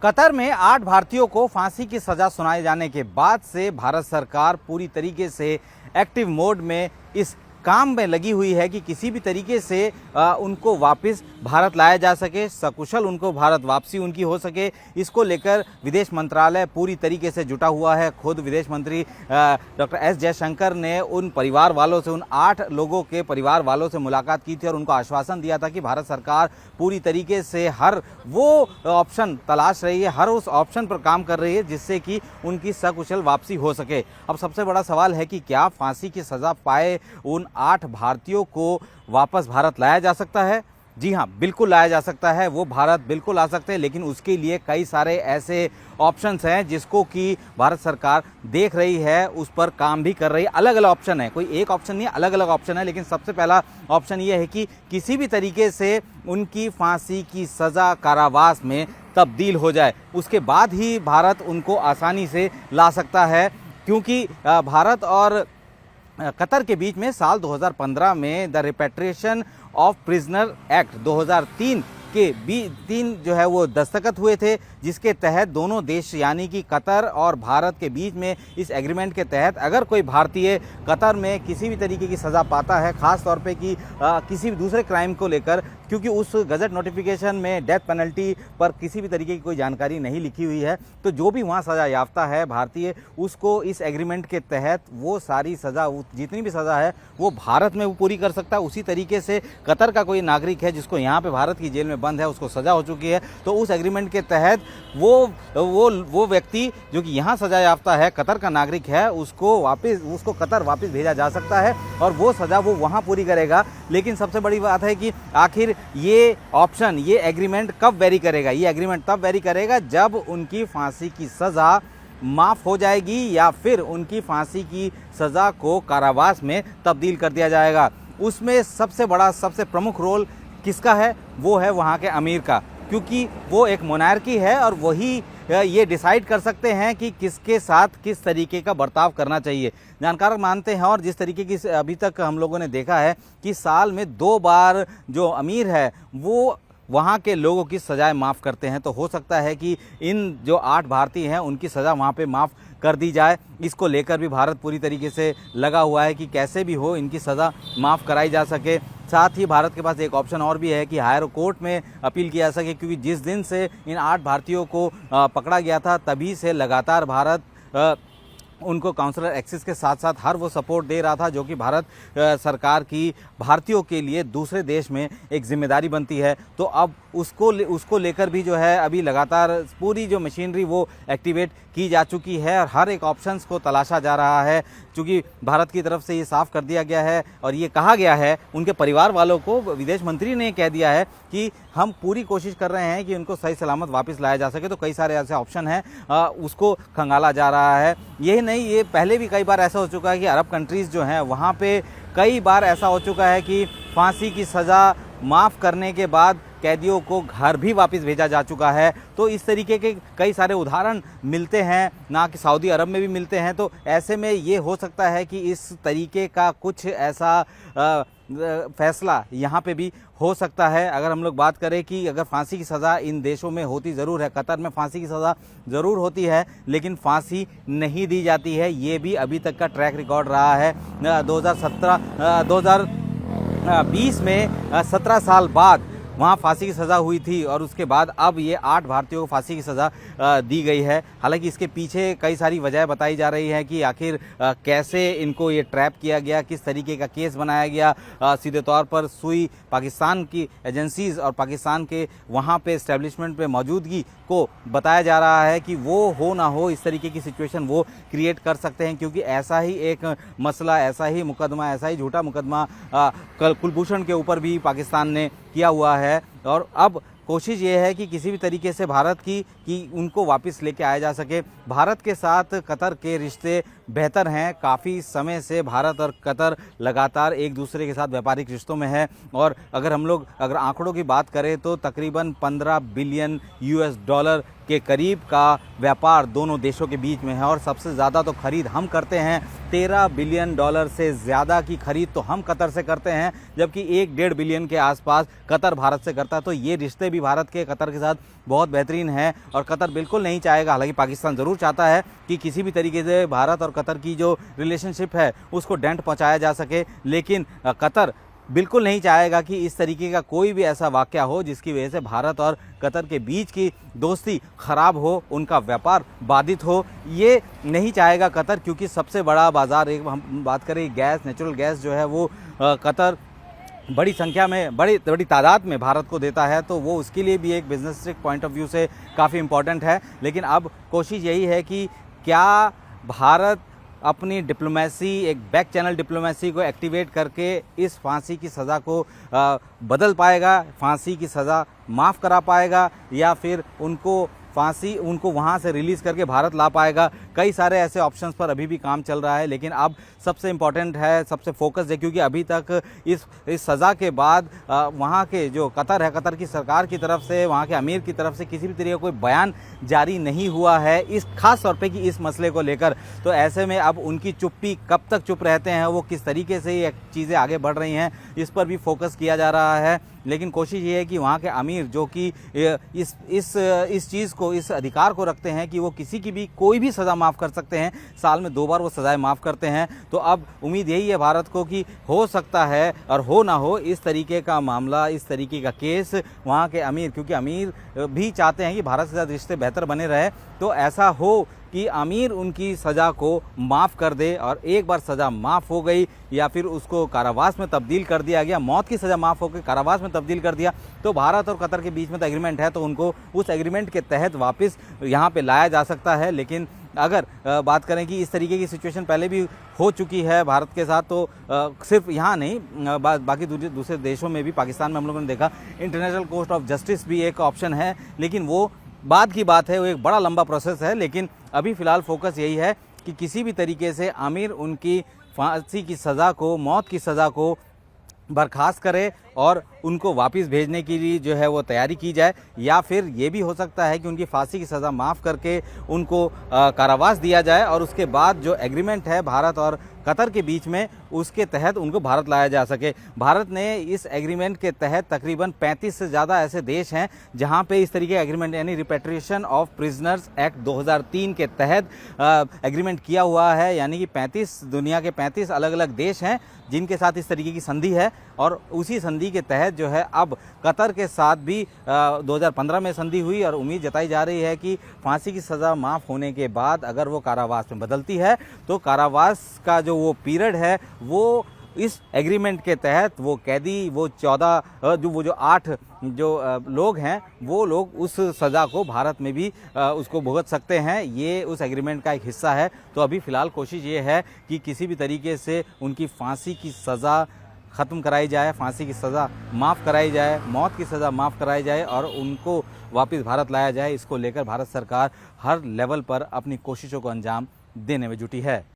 Qatar में 8 भारतीयों को फांसी की सजा सुनाए जाने के बाद से भारत सरकार पूरी तरीके से एक्टिव मोड में इस काम में लगी हुई है कि किसी भी तरीके से उनको वापस भारत लाया जा सके, सकुशल उनको भारत वापसी उनकी हो सके। इसको लेकर विदेश मंत्रालय पूरी तरीके से जुटा हुआ है। खुद विदेश मंत्री डॉक्टर एस जयशंकर ने उन परिवार वालों से, उन 8 लोगों के परिवार वालों से मुलाकात की थी और उनको आश्वासन दिया था कि भारत सरकार पूरी तरीके से हर वो ऑप्शन तलाश रही है, हर उस ऑप्शन पर काम कर रही है जिससे कि उनकी सकुशल वापसी हो सके। अब सबसे बड़ा सवाल है कि क्या फांसी की सज़ा पाए उन 8 भारतीयों को वापस भारत लाया जा सकता है? जी हाँ, बिल्कुल लाया जा सकता है। वो भारत बिल्कुल आ सकते हैं, लेकिन उसके लिए कई सारे ऐसे ऑप्शंस हैं जिसको कि भारत सरकार देख रही है, उस पर काम भी कर रही है। अलग अलग ऑप्शन है, कोई एक ऑप्शन नहीं है, अलग अलग ऑप्शन है। लेकिन सबसे पहला ऑप्शन ये है कि किसी भी तरीके से उनकी फांसी की सज़ा कारावास में तब्दील हो जाए, उसके बाद ही भारत उनको आसानी से ला सकता है। क्योंकि भारत और कतर के बीच में साल 2015 में the repatriation of prisoner act 2003 के 3 जो है वो दस्तखत हुए थे, जिसके तहत दोनों देश यानी कि कतर और भारत के बीच में इस एग्रीमेंट के तहत अगर कोई भारतीय कतर में किसी भी तरीके की सज़ा पाता है, ख़ास तौर पे कि किसी भी दूसरे क्राइम को लेकर, क्योंकि उस गजट नोटिफिकेशन में डेथ पेनल्टी पर किसी भी तरीके की कोई जानकारी नहीं लिखी हुई है, तो जो भी वहाँ सज़ा याफ्ता है भारतीय, उसको इस एग्रीमेंट के तहत वो सारी सज़ा, जितनी भी सज़ा है वो भारत में वो पूरी कर सकता है। उसी तरीके से कतर का कोई नागरिक है जिसको यहाँ पे भारत की जेल में बंद है, उसको सज़ा हो चुकी है, तो उस एग्रीमेंट के तहत वो व्यक्ति जो कि यहाँ सज़ा याफ्ता है, कतर का नागरिक है, उसको कतर वापस भेजा जा सकता है और वो सज़ा वो वहाँ पूरी करेगा। लेकिन सबसे बड़ी बात है कि आखिर ये ऑप्शन, ये एग्रीमेंट कब वेरी करेगा? ये एग्रीमेंट तब वेरी करेगा जब उनकी फांसी की सज़ा माफ़ हो जाएगी या फिर उनकी फांसी की सज़ा को कारावास में तब्दील कर दिया जाएगा। उसमें सबसे बड़ा, सबसे प्रमुख रोल किसका है? वो है वहाँ के अमीर का, क्योंकि वो एक मोनार्की है और वही ये डिसाइड कर सकते हैं कि किसके साथ किस तरीके का बर्ताव करना चाहिए। जानकार मानते हैं और जिस तरीके की अभी तक हम लोगों ने देखा है कि साल में 2 बार जो अमीर है वो वहाँ के लोगों की सज़ाएं माफ़ करते हैं, तो हो सकता है कि इन जो 8 भारतीय हैं उनकी सज़ा वहाँ पे माफ़ कर दी जाए। इसको लेकर भी भारत पूरी तरीके से लगा हुआ है कि कैसे भी हो इनकी सज़ा माफ़ कराई जा सके। साथ ही भारत के पास एक ऑप्शन और भी है कि हायर कोर्ट में अपील किया जा सके, क्योंकि जिस दिन से इन 8 भारतीयों को पकड़ा गया था तभी से लगातार भारत उनको काउंसलर एक्सेस के साथ साथ हर वो सपोर्ट दे रहा था जो कि भारत सरकार की भारतीयों के लिए दूसरे देश में एक जिम्मेदारी बनती है। तो अब उसको लेकर भी जो है अभी लगातार पूरी जो मशीनरी वो एक्टिवेट की जा चुकी है और हर एक ऑप्शंस को तलाशा जा रहा है। चूँकि भारत की तरफ से ये साफ कर दिया गया है और ये कहा गया है उनके परिवार वालों को, विदेश मंत्री ने कह दिया है कि हम पूरी कोशिश कर रहे हैं कि उनको सही सलामत वापस लाया जा सके। तो कई सारे ऐसे ऑप्शन हैं, उसको खंगाला जा रहा है। यही नहीं, ये पहले भी कई बार ऐसा हो चुका है कि अरब कंट्रीज़ जो हैं वहाँ पे कई बार ऐसा हो चुका है कि फांसी की सज़ा माफ़ करने के बाद कैदियों को घर भी वापस भेजा जा चुका है। तो इस तरीके के कई सारे उदाहरण मिलते हैं, ना कि सऊदी अरब में भी मिलते हैं। तो ऐसे में ये हो सकता है कि इस तरीके का कुछ ऐसा फैसला यहाँ पे भी हो सकता है। अगर हम लोग बात करें कि अगर फांसी की सज़ा इन देशों में होती ज़रूर है, कतर में फांसी की सज़ा ज़रूर होती है, लेकिन फांसी नहीं दी जाती है। ये भी अभी तक का ट्रैक रिकॉर्ड रहा है। 2020 में 17 साल बाद वहाँ फांसी की सज़ा हुई थी और उसके बाद अब ये 8 भारतीयों को फांसी की सज़ा दी गई है। हालांकि इसके पीछे कई सारी वजह बताई जा रही है कि आखिर कैसे इनको ये ट्रैप किया गया, किस तरीके का केस बनाया गया। सीधे तौर पर सुई पाकिस्तान की एजेंसीज़ और पाकिस्तान के वहाँ पे एस्टेब्लिशमेंट पे मौजूदगी को बताया जा रहा है कि वो हो ना हो इस तरीके की सिचुएशन वो क्रिएट कर सकते हैं, क्योंकि ऐसा ही एक मसला, ऐसा ही मुकदमा, ऐसा ही झूठा मुकदमा कुलभूषण के ऊपर भी पाकिस्तान ने किया हुआ है। और अब कोशिश ये है कि किसी भी तरीके से भारत की कि उनको वापस लेके आया जा सके। भारत के साथ कतर के रिश्ते बेहतर हैं। काफ़ी समय से भारत और कतर लगातार एक दूसरे के साथ व्यापारिक रिश्तों में है और अगर आंकड़ों की बात करें तो तकरीबन 15 बिलियन यूएस डॉलर के करीब का व्यापार दोनों देशों के बीच में है और सबसे ज़्यादा तो खरीद हम करते हैं। 13 बिलियन डॉलर से ज़्यादा की खरीद तो हम कतर से करते हैं, जबकि 1-1.5 बिलियन के आसपास कतर भारत से करता है। तो ये रिश्ते भी भारत के कतर के साथ बहुत बेहतरीन हैं और कतर बिल्कुल नहीं चाहेगा, हालांकि पाकिस्तान ज़रूर चाहता है कि किसी भी तरीके से भारत और कतर की जो रिलेशनशिप है उसको डेंट पहुँचाया जा सके, लेकिन कतर बिल्कुल नहीं चाहेगा कि इस तरीके का कोई भी ऐसा वाक़या हो जिसकी वजह से भारत और कतर के बीच की दोस्ती ख़राब हो, उनका व्यापार बाधित हो। ये नहीं चाहेगा कतर, क्योंकि सबसे बड़ा बाज़ार, एक हम बात करें गैस, नेचुरल गैस जो है वो कतर बड़ी संख्या में, बड़ी तादाद में भारत को देता है, तो वो उसके लिए भी एक बिजनेस पॉइंट ऑफ व्यू से काफ़ी इम्पोर्टेंट है। लेकिन अब कोशिश यही है कि क्या भारत अपनी डिप्लोमेसी, एक बैक चैनल डिप्लोमेसी को एक्टिवेट करके इस फांसी की सज़ा को बदल पाएगा, फांसी की सज़ा माफ़ करा पाएगा, या फिर उनको वहाँ से रिलीज़ करके भारत ला पाएगा। कई सारे ऐसे ऑप्शंस पर अभी भी काम चल रहा है, लेकिन अब सबसे इम्पॉर्टेंट है, सबसे फोकस है, क्योंकि अभी तक इस सज़ा के बाद वहाँ के जो कतर है, कतर की सरकार की तरफ से, वहाँ के अमीर की तरफ से किसी भी तरीके का कोई बयान जारी नहीं हुआ है इस खास तौर पे कि इस मसले को लेकर। तो ऐसे में अब उनकी चुप्पी, कब तक चुप रहते हैं वो, किस तरीके से ये चीज़ें आगे बढ़ रही हैं, इस पर भी फोकस किया जा रहा है। लेकिन कोशिश ये है कि वहाँ के अमीर जो कि इस चीज़ को, इस अधिकार को रखते हैं कि वो किसी की भी कोई भी सज़ा माफ़ कर सकते हैं, साल में 2 बार वो सज़ाएं माफ़ करते हैं। तो अब उम्मीद यही है भारत को कि हो सकता है और हो ना हो इस तरीके का मामला, इस तरीके का केस वहाँ के अमीर, क्योंकि अमीर भी चाहते हैं कि भारत के साथ रिश्ते बेहतर बने रहे, तो ऐसा हो कि अमीर उनकी सज़ा को माफ़ कर दे और एक बार सज़ा माफ़ हो गई या फिर उसको कारावास में तब्दील कर दिया गया, मौत की सज़ा माफ़ होकर कारावास में तब्दील कर दिया, तो भारत और कतर के बीच में तो एग्रीमेंट है, तो उनको उस एग्रीमेंट के तहत वापस यहाँ पे लाया जा सकता है। लेकिन अगर बात करें कि इस तरीके की सिचुएशन पहले भी हो चुकी है भारत के साथ, तो सिर्फ यहाँ नहीं, बाकी दूसरे देशों में भी, पाकिस्तान में हम लोगों ने देखा इंटरनेशनल कोर्ट ऑफ जस्टिस भी एक ऑप्शन है, लेकिन वो बाद की बात है, वो एक बड़ा लंबा प्रोसेस है। लेकिन अभी फ़िलहाल फोकस यही है कि किसी भी तरीके से आमिर उनकी फांसी की सज़ा को, मौत की सज़ा को बर्खास्त करे और उनको वापस भेजने के लिए जो है वो तैयारी की जाए, या फिर ये भी हो सकता है कि उनकी फांसी की सज़ा माफ़ करके उनको कारावास दिया जाए और उसके बाद जो एग्रीमेंट है भारत और कतर के बीच में, उसके तहत उनको भारत लाया जा सके। भारत ने इस एग्रीमेंट के तहत तकरीबन 35 से ज़्यादा ऐसे देश हैं जहां पे इस तरीके का एग्रीमेंट, यानी रिपेट्रिएशन ऑफ प्रिजनर्स एक्ट 2003 के तहत एग्रीमेंट किया हुआ है, यानी कि दुनिया के 35 अलग अलग देश हैं जिनके साथ इस तरीके की संधि है। और उसी संधि के तहत जो है अब कतर के साथ भी 2015 में संधि हुई और उम्मीद जताई जा रही है कि फांसी की सज़ा माफ़ होने के बाद अगर वो कारावास में बदलती है तो कारावास का जो वो पीरियड है वो इस एग्रीमेंट के तहत वो कैदी, वो 8 लोग हैं, वो लोग उस सज़ा को भारत में भी उसको भुगत सकते हैं। ये उस एग्रीमेंट का एक हिस्सा है। तो अभी फ़िलहाल कोशिश ये है कि किसी भी तरीके से उनकी फांसी की सज़ा ख़त्म कराई जाए, फांसी की सज़ा माफ़ कराई जाए, मौत की सज़ा माफ़ कराई जाए और उनको वापस भारत लाया जाए। इसको लेकर भारत सरकार हर लेवल पर अपनी कोशिशों को अंजाम देने में जुटी है।